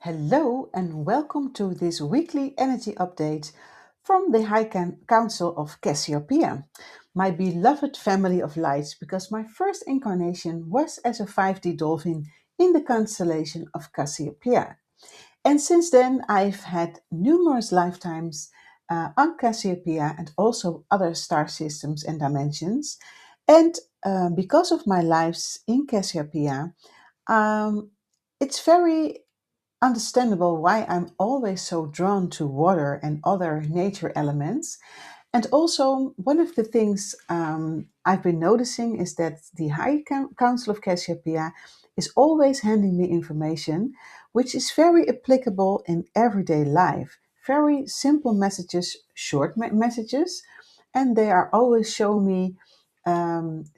Hello and welcome to this weekly energy update from the High Council of Cassiopeia, my beloved family of lights, because my first incarnation was as a 5D dolphin in the constellation of Cassiopeia. And since then, I've had numerous lifetimes on Cassiopeia and also other star systems and dimensions. And because of my lives in Cassiopeia, um, it's very understandable why I'm always so drawn to water and other nature elements. And also, one of the things I've been noticing is that the Council of Cassiopeia is always handing me information which is very applicable in everyday life. Very simple messages, short messages, and they are always showing me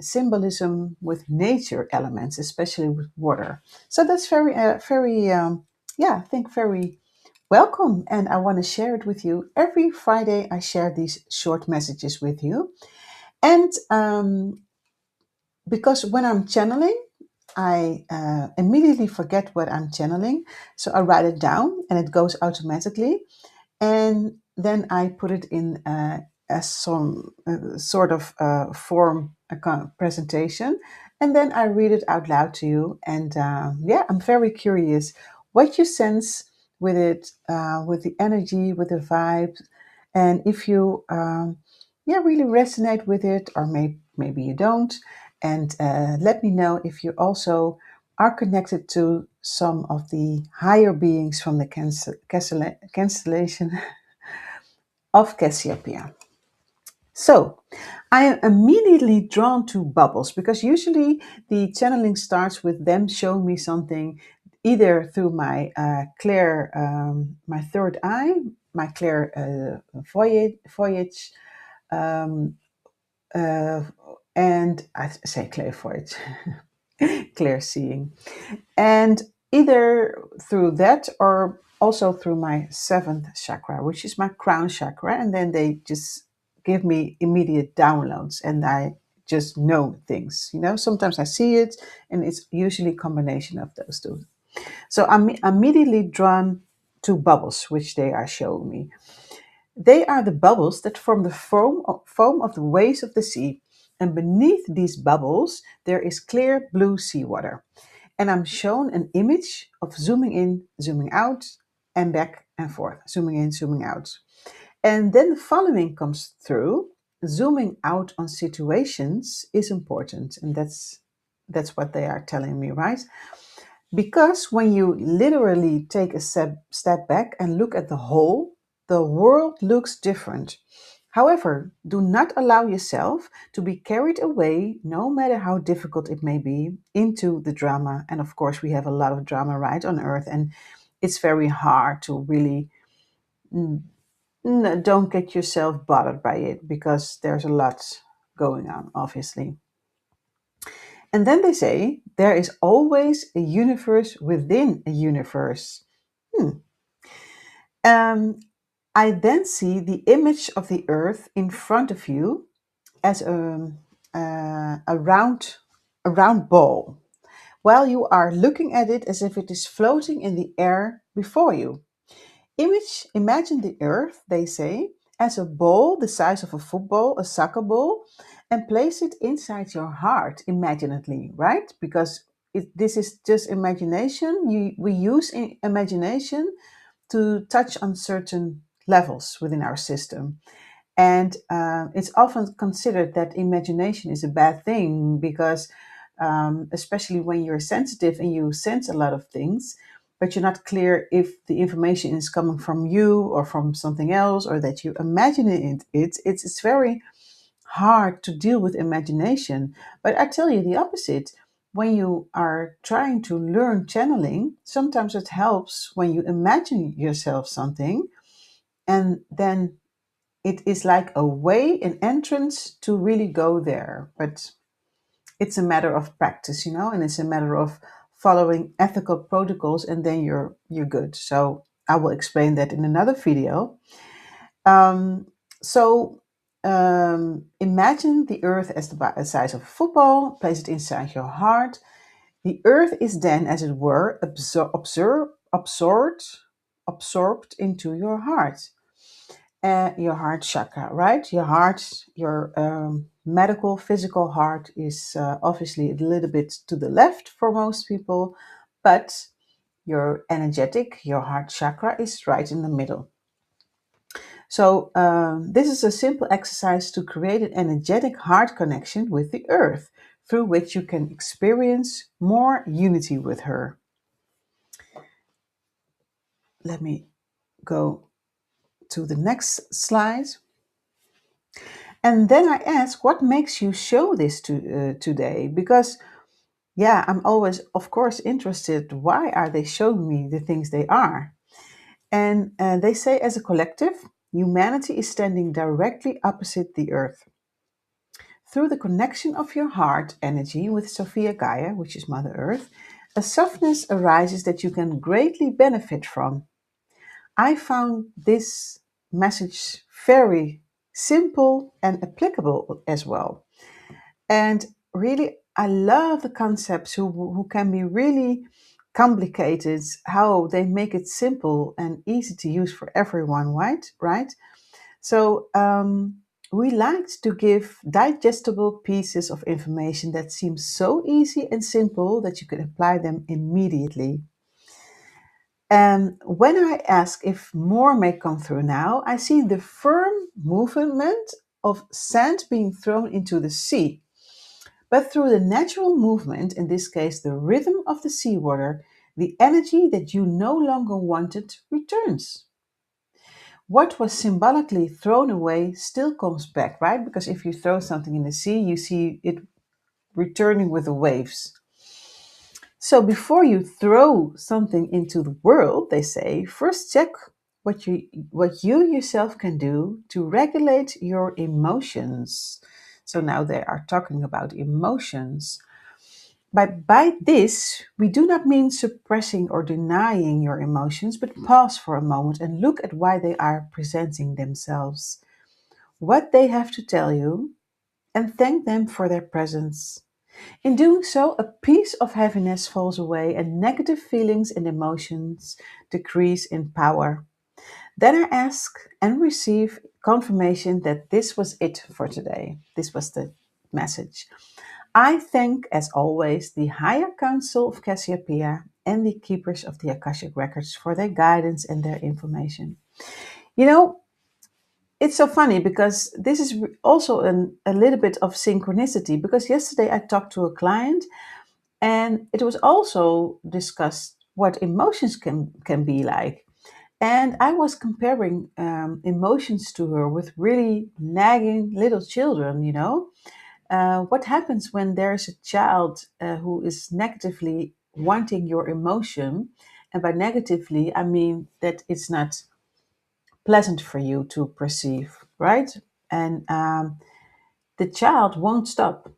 symbolism with nature elements, especially with water. So that's I think very welcome. And I want to share it with you. Every Friday, I share these short messages with you. And because when I'm channeling, I immediately forget what I'm channeling. So I write it down and it goes automatically. And then I put it in as some sort of form, a presentation. And then I read it out loud to you. And I'm very curious what you sense with it, with the energy, with the vibe. And if you really resonate with it, or maybe you don't. And let me know if you also are connected to some of the higher beings from the constellation of Cassiopeia. So, I am immediately drawn to bubbles because usually the channeling starts with them showing me something either through my my third eye, my clear voyage, um, uh, and I say clear voyage, clear seeing. And either through that or also through my seventh chakra, which is my crown chakra. And then they just give me immediate downloads and I just know things. Sometimes I see it and it's usually a combination of those two. So I'm immediately drawn to bubbles, which they are showing me. They are the bubbles that form the foam of the waves of the sea. And beneath these bubbles, there is clear blue seawater. And I'm shown an image of zooming in, zooming out, and back and forth, zooming in, zooming out. And then the following comes through. Zooming out on situations is important, and that's what they are telling me, right? Because when you literally take a step back and look at the whole, the world looks different. However, do not allow yourself to be carried away, no matter how difficult it may be, into the drama. And of course, we have a lot of drama right on Earth, and it's very hard to really don't get yourself bothered by it because there's a lot going on, obviously. And then they say there is always a universe within a universe. Hmm. Um, I then see the image of the earth in front of you as a round ball, while you are looking at it as if it is floating in the air before you. Imagine the earth, they say, as a ball the size of a football, a soccer ball, and place it inside your heart imaginatively, right? Because this is just imagination. We use imagination to touch on certain levels within our system. And it's often considered that imagination is a bad thing because, especially when you're sensitive and you sense a lot of things, but you're not clear if the information is coming from you or from something else or that you imagine it's very hard to deal with imagination. But I tell you the opposite. When you are trying to learn channeling, sometimes it helps when you imagine yourself something and then it is like a way, an entrance to really go there. But it's a matter of practice, and it's a matter of following ethical protocols, and then you're good. So I will explain that in another video. Um, so imagine the earth as the size of a football, place it inside your heart. The earth is then, as it were, absorbed, absorbed into your heart chakra, right? Your heart, your medical, physical heart is obviously a little bit to the left for most people, but your energetic, your heart chakra is right in the middle. So, this is a simple exercise to create an energetic heart connection with the earth, through which you can experience more unity with her. Let me go to the next slide. And then I ask, what makes you show this today? Because, yeah, I'm always, of course, interested. Why are they showing me the things they are? And they say, as a collective, humanity is standing directly opposite the earth. Through the connection of your heart energy with Sophia Gaia, which is Mother Earth, a softness arises that you can greatly benefit from. I found this message very simple and applicable as well. And really, I love the concepts who can be really complicated, how they make it simple and easy to use for everyone, right? Right? So, we liked to give digestible pieces of information that seem so easy and simple that you could apply them immediately. And when I ask if more may come through now, I see the firm movement of sand being thrown into the sea. But through the natural movement, in this case the rhythm of the seawater, the energy that you no longer wanted returns. What was symbolically thrown away still comes back, right? Because if you throw something in the sea, you see it returning with the waves. So before you throw something into the world, they say, first check what you yourself can do to regulate your emotions. So now they are talking about emotions. By this, we do not mean suppressing or denying your emotions, but pause for a moment and look at why they are presenting themselves, what they have to tell you, and thank them for their presence. In doing so, a piece of heaviness falls away and negative feelings and emotions decrease in power. Then I ask and receive confirmation that this was it for today. This was the message. I thank, as always, the Higher Council of Cassiopeia and the keepers of the Akashic records for their guidance and their information. You know, it's so funny because this is also a little bit of synchronicity, because yesterday I talked to a client and it was also discussed what emotions can be like. And I was comparing emotions to her with really nagging little children, what happens when there's a child who is negatively wanting your emotion? And by negatively, I mean that it's not pleasant for you to perceive, right? And the child won't stop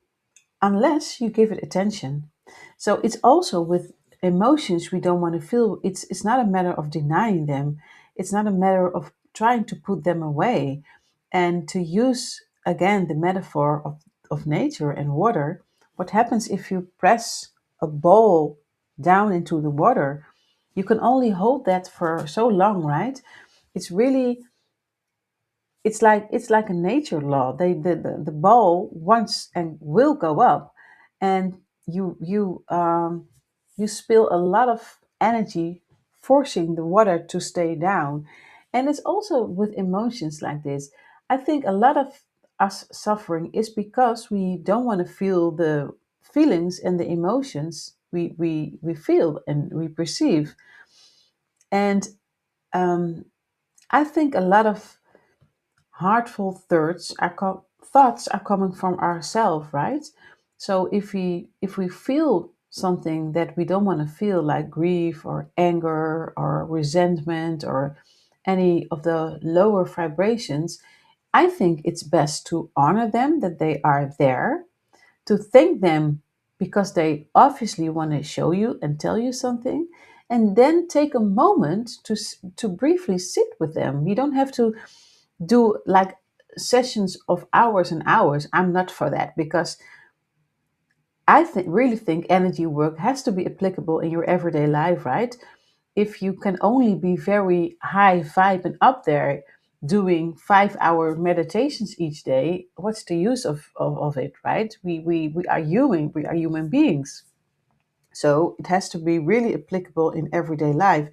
unless you give it attention. So it's also with emotions we don't want to feel. It's not a matter of denying them. It's not a matter of trying to put them away. And to use again the metaphor of nature and water, what happens if you press a ball down into the water? You can only hold that for so long, right? It's really it's like a nature law. The ball wants and will go up, and you spill a lot of energy forcing the water to stay down. And it's also with emotions like this. I think a lot of us suffering is because we don't want to feel the feelings and the emotions we feel and we perceive. And I think a lot of heartful thoughts are coming from ourselves, right? So if we feel something that we don't want to feel, like grief or anger or resentment or any of the lower vibrations, I think it's best to honor them, that they are there, to thank them because they obviously want to show you and tell you something, and then take a moment to briefly sit with them. You don't have to do like sessions of hours and hours. I'm not for that, because really think energy work has to be applicable in your everyday life, right? if you can only be very high vibe and up there doing 5 hour meditations each day, what's the use of it, right? We are human, we are human beings. So it has to be really applicable in everyday life.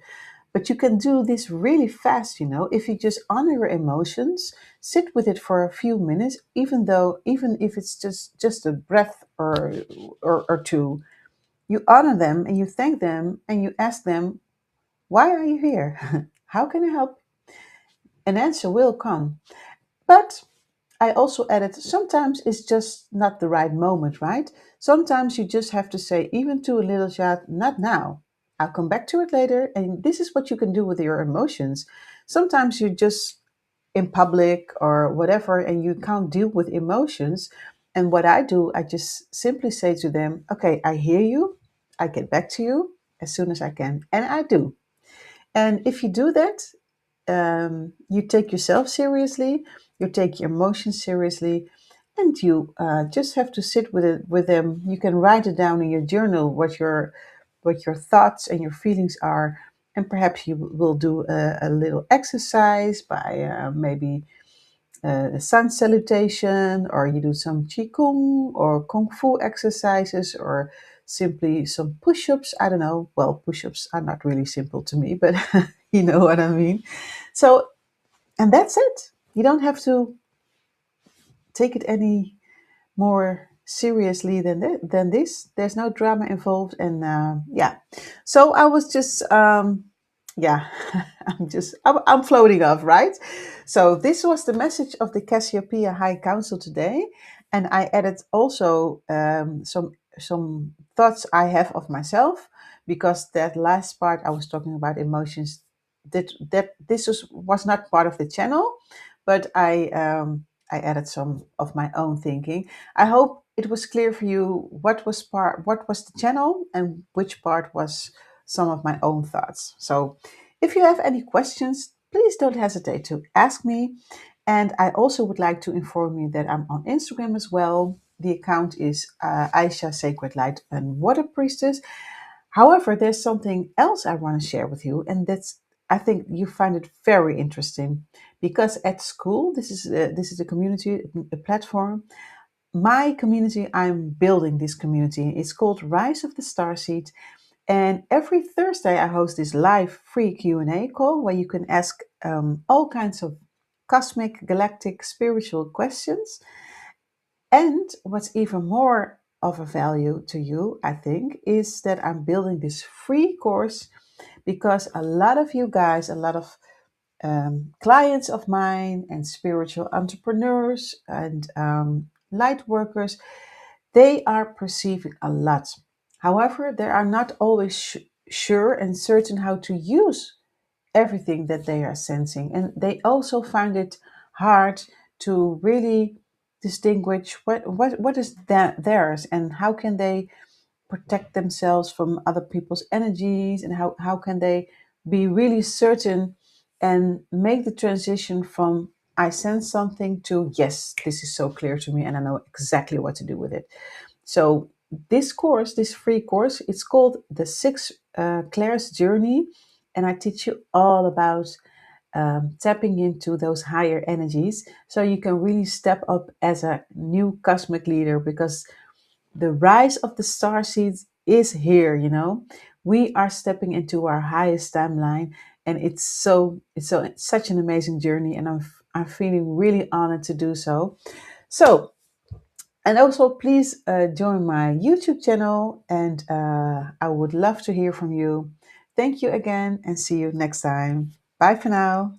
But you can do this really fast, if you just honor your emotions, sit with it for a few minutes, even if it's just a breath or two. You honor them and you thank them and you ask them, why are you here? How can I help? An answer will come. But I also added, sometimes it's just not the right moment, right? Sometimes you just have to say, even to a little child, not now. I'll come back to it later. And this is what you can do with your emotions. Sometimes you just in public or whatever, and you can't deal with emotions. And what I do, I just simply say to them, okay, I hear you. I get back to you as soon as I can. And I do. And if you do that, you take yourself seriously, you take your emotions seriously, and you just have to sit with it with them. You can write it down in your journal what your thoughts and your feelings are, and perhaps you will do a little exercise by maybe a sun salutation, or you do some qigong or kung fu exercises, or simply some push-ups. I don't know. Well, push-ups are not really simple to me, but you know what I mean. So, and that's it. You don't have to take it any more seriously than this. There's no drama involved, and yeah. So I was just yeah, I'm floating off, right? So this was the message of the Cassiopeia High Council today, and I added also some thoughts I have of myself, because that last part I was talking about emotions, that this was not part of the channel, but I added some of my own thinking. I hope it was clear for you what was the channel and which part was some of my own thoughts. So if you have any questions, please don't hesitate to ask me. And I also would like to inform you that I'm on Instagram as well. The account is Aisha Sacred Light and Water Priestess. However, there's something else I want to share with you, and that's, I think you find it very interesting, because at Skool, this is a community, a platform. My community, I'm building this community. It's called Rise of the Starseed, and every Thursday I host this live free Q&A call where you can ask all kinds of cosmic, galactic, spiritual questions. And what's even more of a value to you, I think, is that I'm building this free course, because a lot of you guys, a lot of clients of mine and spiritual entrepreneurs and light workers, they are perceiving a lot. However, they are not always sure and certain how to use everything that they are sensing. And they also find it hard to really distinguish what is theirs, and how can they protect themselves from other people's energies, and how can they be really certain and make the transition from I sense something to yes, this is so clear to me and I know exactly what to do with it. So this course, this free course, it's called the Six Claire's Journey, and I teach you all about tapping into those higher energies, so you can really step up as a new cosmic leader, because the rise of the star seeds is here. We are stepping into our highest timeline, and it's such an amazing journey, and I'm feeling really honored to do so. So, and also, please join my YouTube channel, and I would love to hear from you. Thank you again, and see you next time. Bye for now.